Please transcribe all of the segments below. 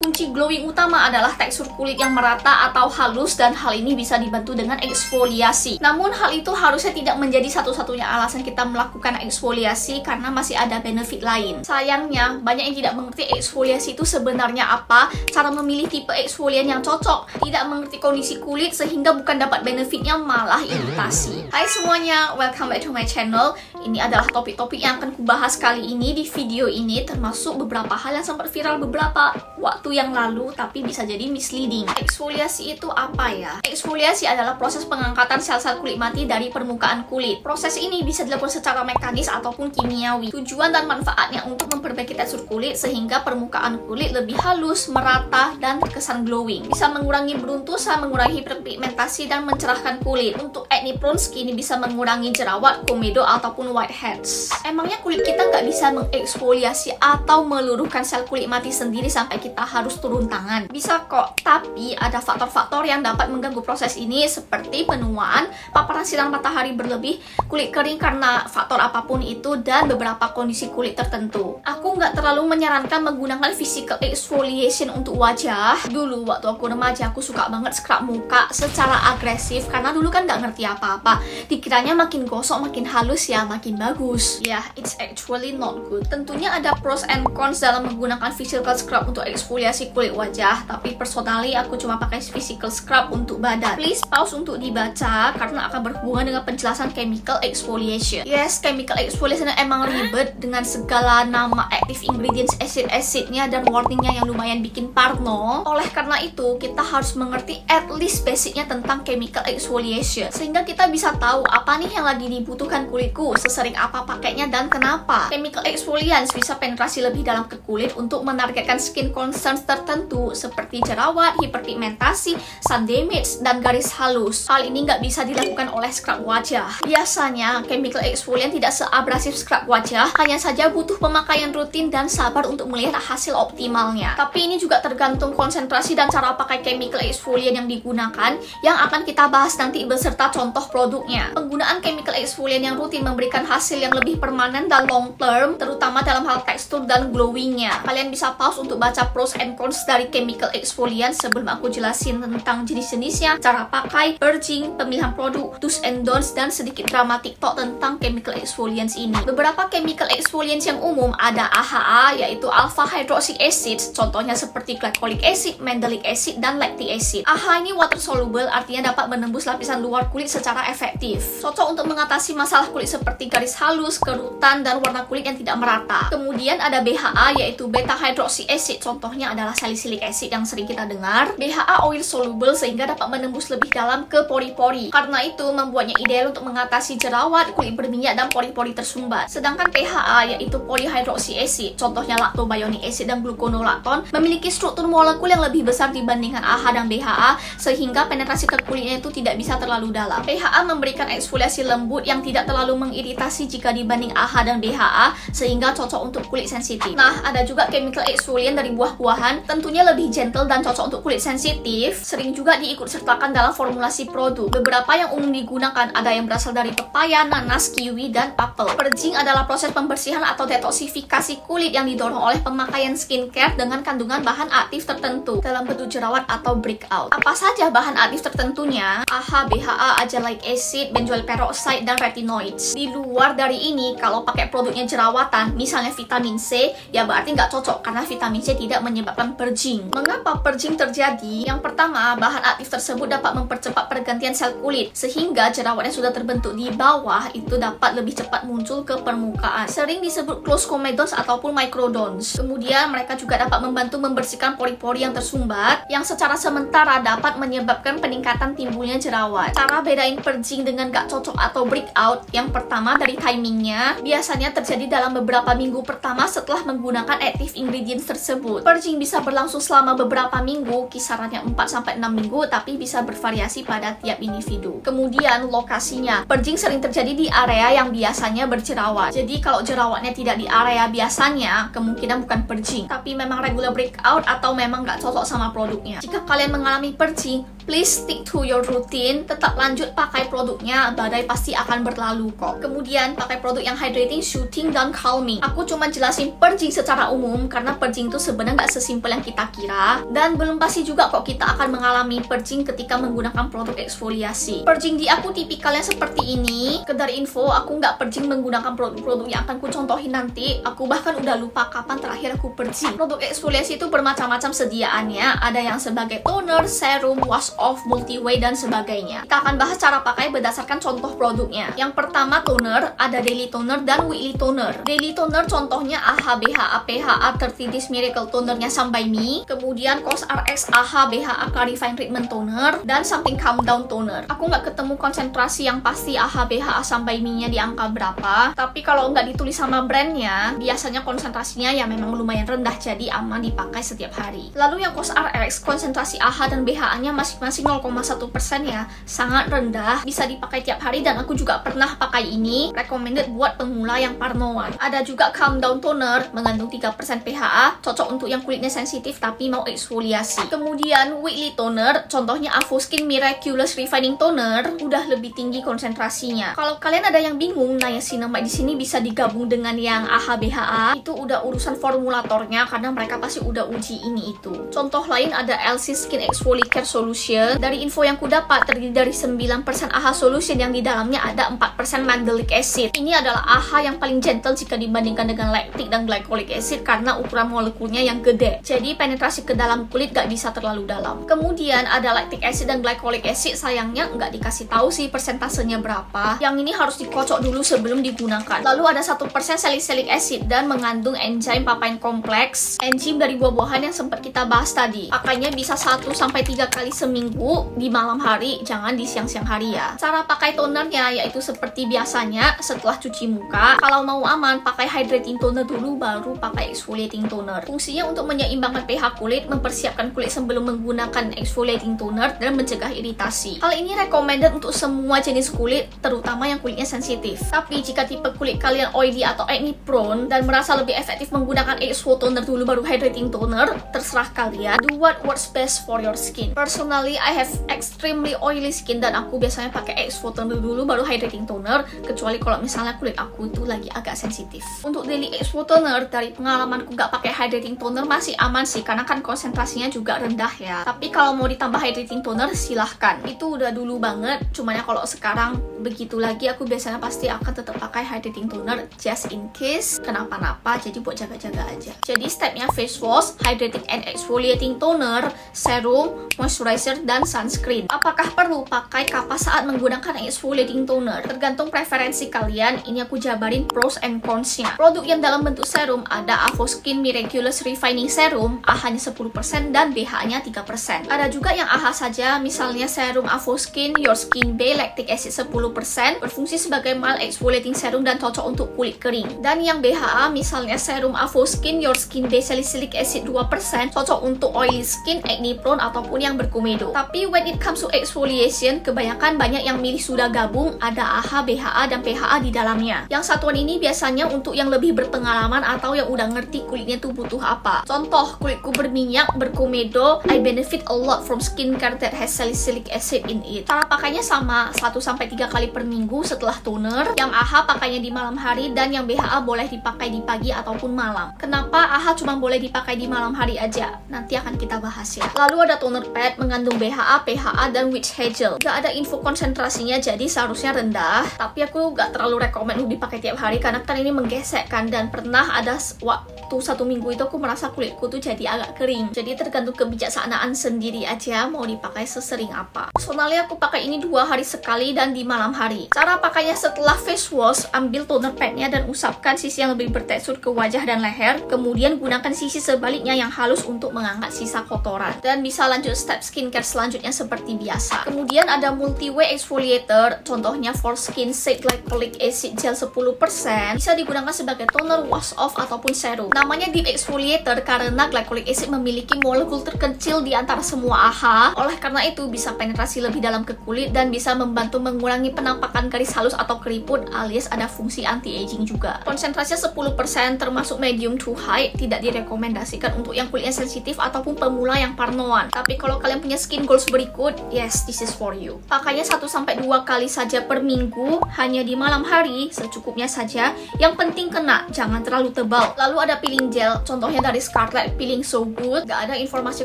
Kunci glowing utama adalah tekstur kulit yang merata atau halus, dan hal ini bisa dibantu dengan eksfoliasi. Namun hal itu harusnya tidak menjadi satu-satunya alasan kita melakukan eksfoliasi, karena masih ada benefit lain. Sayangnya, banyak yang tidak mengerti eksfoliasi itu sebenarnya apa, cara memilih tipe eksfolian yang cocok, tidak mengerti kondisi kulit sehingga bukan dapat benefitnya malah iritasi. Hai semuanya, welcome back to my channel. Ini adalah topik-topik yang akan kubahas kali ini di video ini, termasuk beberapa hal yang sempat viral beberapa waktu yang lalu tapi bisa jadi misleading. Eksfoliasi itu apa ya? Eksfoliasi adalah proses pengangkatan sel-sel kulit mati dari permukaan kulit. Proses ini bisa dilakukan secara mekanis ataupun kimiawi. Tujuan dan manfaatnya untuk memperbaiki tekstur kulit sehingga permukaan kulit lebih halus, merata, dan terkesan glowing. Bisa mengurangi beruntusan, mengurangi hiperpigmentasi, dan mencerahkan kulit. Untuk acne prone skin bisa mengurangi jerawat, komedo, ataupun whiteheads. Emangnya kulit kita nggak bisa mengeksfoliasi atau meluruhkan sel kulit mati sendiri sampai kita harus turun tangan? Bisa kok, tapi ada faktor-faktor yang dapat mengganggu proses ini seperti penuaan, paparan sinar matahari berlebih, kulit kering karena faktor apapun itu, dan beberapa kondisi kulit tertentu. Aku nggak terlalu menyarankan menggunakan physical exfoliation untuk wajah. Dulu waktu aku remaja, aku suka banget scrub muka secara agresif karena dulu kan nggak ngerti apa-apa. Dikiranya makin gosok, makin halus ya, makin bagus. Ya, it's actually not good. Tentunya ada pros and cons dalam menggunakan physical scrub untuk eksfoliasi kulit wajah, tapi personally aku cuma pakai physical scrub untuk badan. Please pause untuk dibaca karena akan berhubungan dengan penjelasan chemical exfoliation. Yes, chemical exfoliation emang ribet dengan segala nama active ingredients, acid-acidnya, dan warningnya yang lumayan bikin parno. Oleh karena itu, kita harus mengerti at least basicnya tentang chemical exfoliation sehingga kita bisa tahu apa nih yang lagi dibutuhkan kulitku, sesering apa pakainya, dan kenapa. Chemical exfoliants bisa penetrasi lebih dalam ke kulit untuk menargetkan skin concerns tertentu seperti jerawat, hiperpigmentasi, sun damage, dan garis halus. Hal ini nggak bisa dilakukan oleh scrub wajah. Biasanya, chemical exfoliant tidak seabrasif scrub wajah, hanya saja butuh pemakaian rutin dan sabar untuk melihat hasil optimalnya. Tapi ini juga tergantung konsentrasi dan cara pakai chemical exfoliant yang digunakan, yang akan kita bahas nanti beserta contoh produknya. Penggunaan chemical exfoliant yang rutin memberikan hasil yang lebih permanen dan long term, terutama dalam hal tekstur dan glowingnya. Kalian bisa pause untuk baca pros and cons dari chemical exfoliant sebelum aku jelasin tentang jenis-jenisnya, cara pakai, purging, pemilihan produk, do's and don'ts, dan sedikit drama TikTok tentang chemical exfoliants ini. Beberapa chemical exfoliants yang umum ada AHA, yaitu alpha hydroxy acid, contohnya seperti glycolic acid, mandelic acid, dan lactic acid. AHA ini water soluble, artinya dapat menembus lapisan luar kulit secara efektif. Cocok untuk mengatasi masalah kulit seperti garis halus, kerutan, dan warna kulit yang tidak merata. Kemudian ada BHA, yaitu beta hydroxy acid, contohnya adalah salicylic acid yang sering kita dengar. BHA oil soluble sehingga dapat menembus lebih dalam ke pori-pori. Karena itu membuatnya ideal untuk mengatasi jerawat, kulit berminyak, dan pori-pori tersumbat. Sedangkan PHA, yaitu polyhydroxy acid, contohnya lactobionic acid dan gluconolactone, memiliki struktur molekul yang lebih besar dibandingkan AHA dan BHA sehingga penetrasi ke kulitnya itu tidak bisa terlalu dalam. PHA memberikan eksfoliasi lembut yang tidak terlalu mengiritasi jika dibanding AHA dan BHA sehingga cocok untuk kulit sensitif. Nah, ada juga chemical exfoliant dari buah-buahan, tentunya lebih gentle dan cocok untuk kulit sensitif, sering juga diikut sertakan dalam formulasi produk. Beberapa yang umum digunakan ada yang berasal dari pepaya, nanas, kiwi, dan apel. Purging adalah proses pembersihan atau detoksifikasi kulit yang didorong oleh pemakaian skincare dengan kandungan bahan aktif tertentu dalam bentuk jerawat atau breakout. Apa saja bahan aktif tertentunya? AHA, BHA, azelaic acid, benzoyl peroxide, dan retinoids. Di luar dari ini, kalau pakai produknya jerawatan, misalnya vitamin C, ya berarti nggak cocok karena vitamin C tidak menyebabkan purging. Mengapa purging terjadi? Yang pertama, bahan aktif tersebut dapat mempercepat pergantian sel kulit sehingga jerawat yang sudah terbentuk di bawah itu dapat lebih cepat muncul ke permukaan. Sering disebut close comedons ataupun microdons. Kemudian mereka juga dapat membantu membersihkan pori-pori yang tersumbat, yang secara sementara dapat menyebabkan peningkatan timbulnya jerawat. Cara bedain purging dengan gak cocok atau breakout, yang pertama dari timingnya, biasanya terjadi dalam beberapa minggu pertama setelah menggunakan active ingredients tersebut. Purging bisa berlangsung selama beberapa minggu, kisarannya 4-6 minggu, tapi bisa bervariasi pada tiap individu. Kemudian lokasinya, purging sering terjadi di area yang biasanya berjerawat. Jadi kalau jerawatnya tidak di area biasanya, kemungkinan bukan purging, tapi memang regular breakout atau memang nggak cocok sama produknya. Jika kalian mengalami purging, Please stick to your routine, tetap lanjut pakai produknya, badai pasti akan berlalu kok. Kemudian pakai produk yang hydrating, soothing, dan calming. Aku cuma jelasin purging secara umum karena purging itu sebenarnya nggak sesimpel yang kita kira, dan belum pasti juga kok kita akan mengalami purging ketika menggunakan produk eksfoliasi. Purging di aku tipikalnya seperti ini. Dari info, aku nggak purging menggunakan produk-produk yang akan ku contohin nanti. Aku bahkan udah lupa kapan terakhir aku purging. Produk eksfoliasi itu bermacam-macam sediaannya. Ada yang sebagai toner, serum, wash off, multi-way, dan sebagainya. Kita akan bahas cara pakai berdasarkan contoh produknya. Yang pertama toner, ada daily toner dan weekly toner. Daily toner contohnya AHA, BHA, PHA 30 Days Miracle Tonernya Some by Me. Kemudian COSRX AHA, BHA Clarifying Treatment Toner, dan Something Calm Down Toner. Aku nggak ketemu konsentrasi yang pasti AHA, BHA, Some by Me-nya di angka berapa. Tapi kalau nggak ditulis sama brandnya, biasanya konsentrasinya ya memang lumayan rendah, jadi aman dipakai setiap hari. Lalu yang COSRX, konsentrasi AHA dan BHA-nya masing-masing 0,1% ya, sangat rendah, bisa dipakai tiap hari, dan aku juga pernah pakai ini. Recommended buat pemula yang parnoan. Ada juga Calm Down Toner, mengandung 3% PHA, cocok untuk yang kulitnya sensitif tapi mau eksfoliasi. Kemudian weekly toner, contohnya Avoskin Miraculous Refining Toner, udah lebih tinggi konsentrasinya. Kalau kalian ada yang bingung, niacinamide di sini bisa digabung dengan yang AHA BHA, itu udah urusan formulatornya karena mereka pasti udah uji ini itu. Contoh lain ada LC Skin Exfoliate Solution. Dari info yang ku dapat, terdiri dari 9% AHA solution yang di dalamnya ada 4% mandelic acid. Ini adalah AHA yang paling gentle jika dibandingkan dengan lactic dan glycolic acid karena ukuran molekulnya yang gede. Jadi penetrasi ke dalam kulit gak bisa terlalu dalam. Kemudian ada lactic acid dan glycolic acid, sayangnya nggak dikasih tahu sih persentasenya berapa. Yang ini harus dikocok dulu sebelum digunakan. Lalu ada 1% salicylic acid dan mengandung enzim papain kompleks, enzim dari buah-buahan yang sempat kita bahas tadi. Pakainya bisa 1-3 kali seminggu di malam hari, jangan di siang-siang hari ya. Cara pakai tonernya yaitu seperti biasanya setelah cuci muka. Kalau mau aman, pakai hydrating toner dulu baru pakai exfoliating toner. Fungsinya untuk menyeimbangkan pH kulit, mempersiapkan kulit sebelum menggunakan exfoliating toner, dan mencegah iritasi. Hal ini recommended untuk semua jenis kulit, terutama yang kulitnya sensitif. Tapi jika tipe kulit kalian oily atau acne prone dan merasa lebih efektif menggunakan exfoliating toner dulu baru hydrating toner, terserah kalian. Do what works best for your skin. Personally, I have extremely oily skin dan aku biasanya pakai exfoliating toner dulu baru hydrating toner, kecuali kalau misalnya kulit aku itu lagi agak sensitif. Untuk daily exfoliating toner, dari pengalamanku nggak pakai hydrating toner masih aman sih, karena kan konsentrasinya juga rendah ya. Tapi kalau mau ditambah hydrating toner silahkan. Itu udah dulu banget, cuman ya kalau sekarang begitu lagi, aku biasanya pasti akan tetap pakai hydrating toner just in case kenapa-napa, jadi buat jaga-jaga aja. Jadi stepnya face wash, hydrating and exfoliating toner, serum, moisturizer, dan sunscreen. Apakah perlu pakai kapas saat menggunakan exfoliating toner? Tergantung preferensi kalian. Ini aku jabarin pros and cons-nya. Produk yang dalam bentuk serum ada Avoskin Miraculous Refining Serum, AHA-nya 10% dan BHA-nya 3%. Ada juga yang AHA saja, misalnya serum Avoskin Your Skin Bay Lactic Acid 10%, berfungsi sebagai mild exfoliating serum dan cocok untuk kulit kering. Dan yang BHA, misalnya serum Avoskin Your Skin Bay Salicylic Acid 2%, cocok untuk oily skin, acne prone, ataupun yang berkomedo. Tapi when it comes to exfoliation, kebanyakan banyak yang milih sudah gabung, ada AHA, BHA, dan PHA di dalamnya. Yang satuan ini biasanya untuk yang lebih berpengalaman atau yang udah ngerti kulitnya tuh butuh apa. Contoh, kulitku berminyak, berkomedo, I benefit a lot from skincare that has salicylic acid in it. Cara pakainya sama, 1-3 kali per minggu setelah toner. Yang AHA pakainya di malam hari, dan yang BHA boleh dipakai di pagi ataupun malam. Kenapa AHA cuma boleh dipakai di malam hari aja? Nanti akan kita bahas ya. Lalu ada toner pad mengandung BHA, PHA, dan witch hazel. Gak ada info konsentrasinya, jadi seharusnya rendah. Tapi aku gak terlalu rekomen untuk dipakai tiap hari karena kan ini menggesekkan, dan pernah ada waktu 1 minggu itu aku merasa kulitku tuh jadi agak kering. Jadi tergantung kebijaksanaan sendiri aja mau dipakai sesering apa. Personally aku pakai ini 2 hari sekali dan di malam hari. Cara pakainya setelah face wash, ambil toner padnya dan usapkan sisi yang lebih bertekstur ke wajah dan leher. Kemudian gunakan sisi sebaliknya yang halus untuk mengangkat sisa kotoran. Dan bisa lanjut step skincare selanjutnya seperti biasa. Kemudian ada multi-way exfoliator, contohnya for skin safe glycolic acid gel 10%, bisa digunakan sebagai toner, wash off, ataupun serum. Namanya deep exfoliator karena glycolic acid memiliki molekul terkecil di antara semua AHA. Oleh karena itu bisa penetrasi lebih dalam ke kulit dan bisa membantu mengurangi penampakan garis halus atau keriput, alias ada fungsi anti-aging juga. Konsentrasinya 10% termasuk medium to high, tidak direkomendasikan untuk yang kulitnya sensitif ataupun pemula yang parnoan. Tapi kalau kalian punya skin goals berikut, yes, this is for you. Pakainya 1-2 kali saja per minggu, hanya di malam hari, secukupnya saja. Yang penting kena, jangan terlalu tebal. Lalu ada peeling gel, contohnya dari Scarlett Peeling So Good, gak ada informasi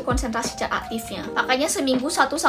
konsentrasi zat aktifnya. Pakainya seminggu 1-2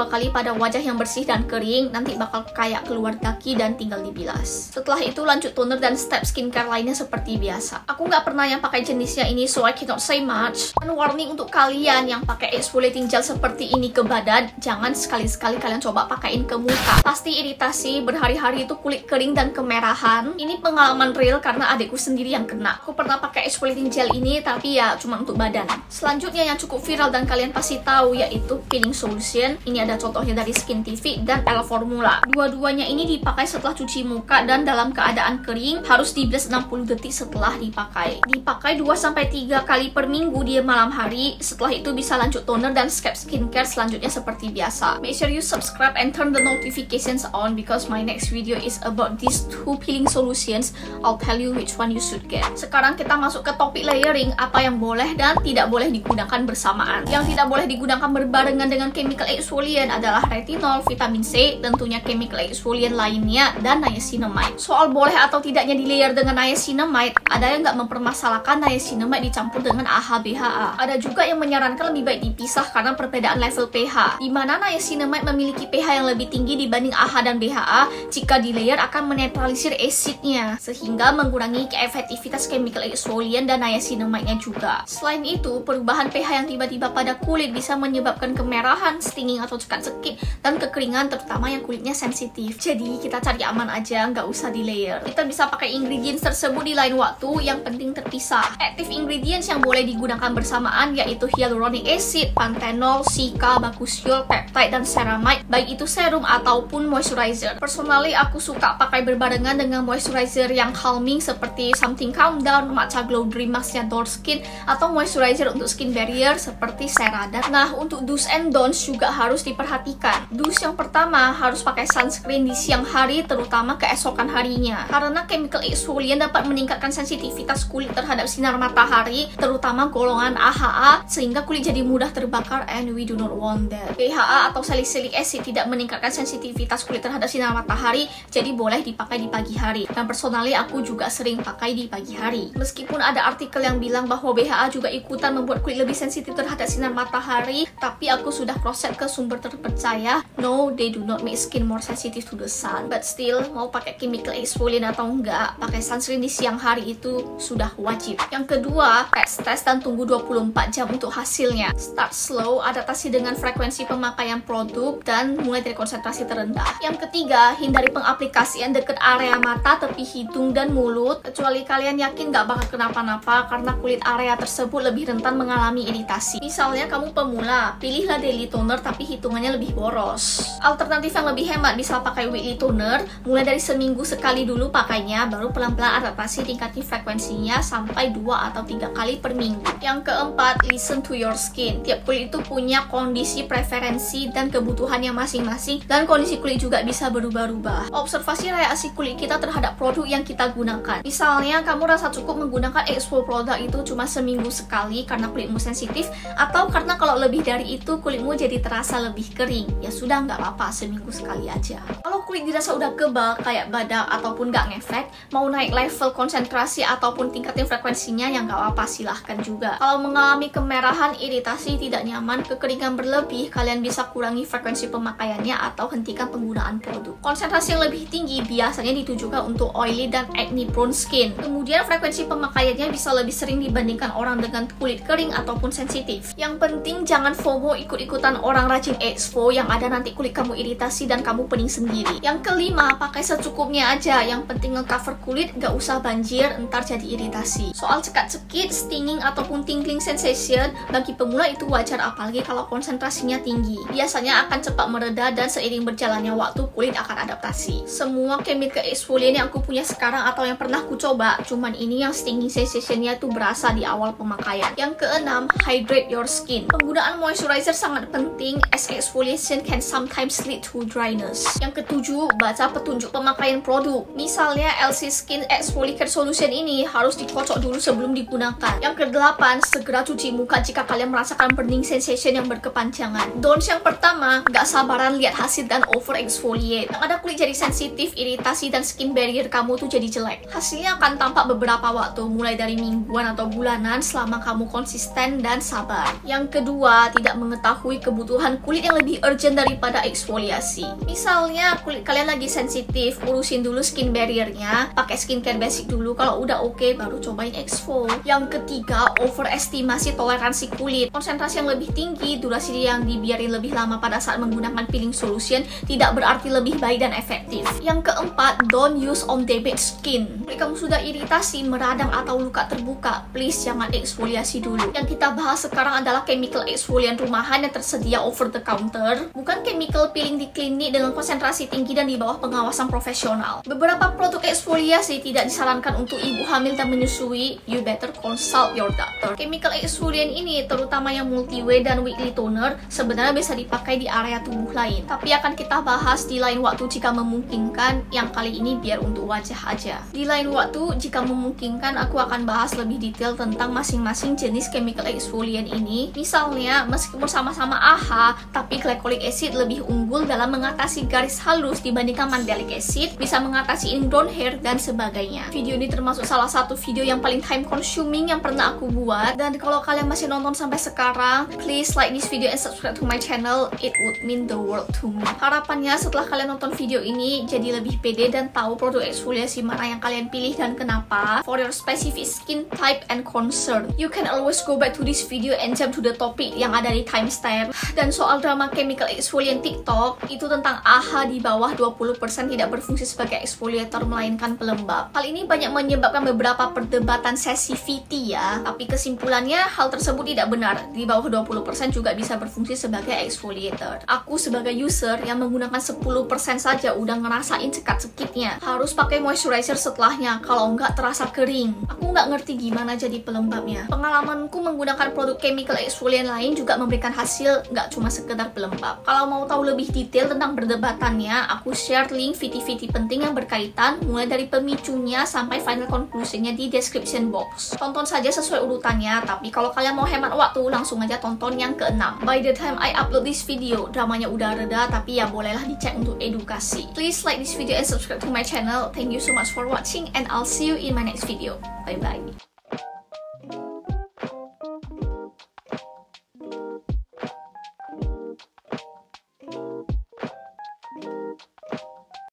kali pada wajah yang bersih dan kering, nanti bakal kayak keluar daki dan tinggal dibilas. Setelah itu lanjut toner dan step skincare lainnya seperti biasa. Aku nggak pernah yang pakai jenisnya ini, so I cannot say much. Dan warning untuk kalian yang pakai exfoliating gel seperti ini ke badan, jangan sekali-sekali kalian coba pakaiin ke muka. Pasti iritasi, berhari-hari itu kulit kering dan kemerahan. Ini pengalaman real karena adikku sendiri yang kena. Aku pernah pakai exfoliating gel ini, tapi ya cuma untuk badan. Selanjutnya yang cukup viral dan kalian pasti tahu yaitu peeling solution. Ini ada contohnya dari Skin TV dan L Formula. Dua-duanya ini dipakai setelah cuci muka dan dalam keadaan kering, harus dibilas 60 detik setelah dipakai. Dipakai 2-3 kali per minggu di malam hari. Setelah itu bisa lanjut toner dan scalp skincare selanjutnya seperti biasa. Make sure you subscribe and turn the notifications on because my next video is about these 2 peeling solutions. I'll tell you which one you should get. Sekarang kita masuk ke topik layering, apa yang boleh dan tidak boleh digunakan bersamaan. Yang tidak boleh digunakan berbarengan dengan chemical exfoliant adalah retinol, vitamin C, tentunya chemical exfoliant lainnya, dan niacinamide. Soal boleh atau tidaknya di layer dengan niacinamide, ada yang nggak mempermasalahkan niacinamide dicampur dengan AHA BHA. Ada juga yang menyarankan lebih baik dipisah karena perbedaan level pH, di mana niacinamide memiliki pH yang lebih tinggi dibanding AHA dan BHA. Jika di layer akan menetralisir asidnya, sehingga mengurangi keefektivitas chemical exfoliant dan niacinamide-nya juga. Selain itu, perubahan pH yang tiba-tiba pada kulit bisa menyebabkan kemerahan, stinging atau cekat-cekik, dan kekeringan terutama yang kulitnya sensitif. Jadi kita cari aman aja, nggak usah di layer. Kita bisa pakai ingredients tersebut di lain waktu, yang penting terpisah. Active ingredients yang boleh digunakan bersamaan yaitu hyaluronic acid, panthenol, cica, bakuchiol, peptide, dan ceramide, baik itu serum ataupun moisturizer. Personally aku suka pakai berbarengan dengan moisturizer yang calming seperti Something Calm Down, Matcha Glow Dream Mask-nya Door Skin, atau moisturizer untuk skin barrier seperti Ceradan. Nah, untuk do's and don'ts juga harus diperhatikan. Do's yang pertama, harus pakai sunscreen di siang hari, terutama keesokan harinya. Karena chemical exfoliant dapat meningkatkan sensitivitas kulit terhadap sinar matahari, terutama golongan AHA, sehingga kulit jadi mudah terbakar, and we do not want that. BHA atau salicylic acid tidak meningkatkan sensitivitas kulit terhadap sinar matahari, jadi boleh dipakai di pagi hari. Dan personally aku juga sering pakai di pagi hari. Meskipun ada artikel yang bilang bahwa BHA juga ikutan membuat kulit lebih sensitif terhadap sinar matahari, tapi aku sudah cross-check ke sumber terpercaya. No, they do not make skin more sensitive to the sun. But still, mau pakai chemical exfoliant atau enggak, pakai sunscreen di siang hari itu sudah wajib. Yang kedua, test dan tunggu 24 jam untuk hasilnya. Start slow, adaptasi dengan frekuensi pemakaian produk, dan mulai dari konsentrasi terendah. Yang ketiga, hindari pengaplikasian dekat area mata, tepi hidung, dan mulut, kecuali kalian yakin nggak bakal kenapa-napa karena kulit area tersebut lebih rentan mengalami iritasi. Misalnya kamu pemula, pilihlah daily toner tapi hitungannya lebih boros. Alternatif yang lebih hemat bisa pakai weekly toner, mulai dari seminggu sekali dulu pakainya, baru pelan-pelan adaptasi tingkatin frekuensinya sampai 2 atau 3 kali per minggu. Yang keempat, listen to your skin. Tiap kulit itu punya kondisi, preferensi, dan kebutuhannya masing-masing, dan kondisi kulit juga bisa berubah-ubah. Observasi reaksi kulit kita terhadap produk yang kita gunakan. Misalnya kamu rasa cukup menggunakan exfol produk itu cuma seminggu sekali karena kulitmu sensitif, atau karena kalau lebih dari itu kulitmu jadi terasa lebih kering, ya sudah nggak apa-apa, seminggu sekali aja. Kalau kulit dirasa udah kebal kayak badak ataupun nggak ngefek, mau naik level konsentrasi ataupun tingkatin frekuensinya, ya nggak apa-apa, silahkan juga. Kalau mengalami kemerahan, iritasi, tidak nyaman, kekeringan berlebih, kalian bisa kurangi frekuensi pemakaiannya atau hentikan penggunaan produk. Konsentrasi yang lebih tinggi biasanya ditujukan untuk oily dan acne prone skin. Kemudian frekuensi pemakaiannya bisa lebih sering dibandingkan orang dengan kulit kering ataupun sensitif. Yang penting jangan FOMO ikut-ikutan orang rajin exfo yang ada nanti kulit kamu iritasi dan kamu pening sendiri. Yang kelima, pakai secukupnya aja. Yang penting ngecover kulit, gak usah banjir, ntar jadi iritasi. Soal cekat-cekit, stinging ataupun tingling sensation, bagi pemula itu wajar apalagi kalau konsentrasinya tinggi. Biasanya akan cepat mereda dan seiring berjalannya waktu kulit akan adaptasi. Semua chemical exfoliant yang aku punya sekarang atau yang pernah aku coba, cuman ini yang stinging sensation sensationnya itu berasa di awal pemakaian. Yang keenam, hydrate your skin. Penggunaan moisturizer sangat penting as exfoliation can sometimes lead to dryness. Yang ketujuh, baca petunjuk pemakaian produk. Misalnya LC Skin Exfoliate Solution ini harus dikocok dulu sebelum digunakan. Yang kedelapan, segera cuci muka jika kalian merasakan burning sensation yang berkepanjangan. Don'ts yang pertama, gak sabaran lihat hasil dan over exfoliate. Yang ada kulit jadi sensitif, iritasi, dan skin barrier kamu tuh jadi jelek. Hasilnya akan tampak beberapa waktu, mulai dari mingguan atau bulanan selama kamu konsisten dan sabar. Yang kedua, tidak mengetahui kebutuhan kulit yang lebih urgent daripada eksfoliasi. Misalnya kulit kalian lagi sensitif, urusin dulu skin barriernya, pakai skincare basic dulu, kalau udah oke baru cobain exfol. Yang ketiga, overestimasi toleransi kulit. Konsentrasi yang lebih tinggi, durasi yang dibiarin lebih lama pada saat menggunakan peeling solution tidak berarti lebih baik dan efektif. Yang keempat, don't use on damaged skin. Kulit kamu sudah iritasi, meradang atau luka terbuka, please jangan eksfoliasi dulu. Yang kita bahas sekarang adalah chemical exfoliant rumahan yang tersedia over the counter, bukan chemical peeling di klinik dengan konsentrasi tinggi dan di bawah pengawasan profesional. Beberapa produk eksfoliasi tidak disarankan untuk ibu hamil dan menyusui. You better consult your doctor. Chemical exfoliant ini, terutama yang multi-way dan weekly toner, sebenarnya bisa dipakai di area tubuh lain, tapi akan kita bahas di lain waktu jika memungkinkan. Yang kali ini biar untuk wajah aja. Di lain waktu jika memungkinkan, aku akan bahas lebih detail tentang masing-masing jenis chemical exfoliant ini. Misalnya, meskipun sama-sama AHA, tapi glycolic acid lebih unggul dalam mengatasi garis halus dibandingkan mandelic acid, bisa mengatasi ingrown hair dan sebagainya. Video ini termasuk salah satu video yang paling time consuming yang pernah aku buat, dan kalau kalian masih nonton sampai sekarang, please like this video and subscribe to my channel. It would mean the world to me. Harapannya setelah kalian nonton video ini jadi lebih pede dan tahu produk eksfoliasi mana yang kalian pilih dan kenapa for your specific skin type and concern. You can always go back to this video and jump to the topic yang ada di timestamp. Dan soal drama chemical exfoliant TikTok, itu tentang AHA di bawah 20% tidak berfungsi sebagai exfoliator melainkan pelembab. Hal ini banyak menyebabkan beberapa perdebatan sensitivity ya, tapi kesimpulannya hal tersebut tidak benar. Di bawah 20% juga bisa berfungsi sebagai exfoliator. Aku sebagai user yang menggunakan 10% saja udah ngerasain cekat-cekitnya. Harus pakai moisturizer setelahnya, kalau nggak terasa kering. Aku nggak ngerti gimana jadi pelembabnya. Pengalamanku menggunakan produk chemical exfoliant lain juga memberikan hasil, nggak cuma sekedar pelembab. Kalau mau tahu lebih detail tentang perdebatannya, aku share link VT-VT penting yang berkaitan, mulai dari pemicunya sampai final conclusionnya di description box. Tonton saja sesuai urutannya, tapi kalau kalian mau hemat waktu, langsung aja tonton yang ke-6. By the time I upload this video, dramanya udah reda, tapi ya bolehlah dicek untuk edukasi. Please like this video and subscribe to my channel. Thank you so much for watching and I'll see you in my next video. Bye bye.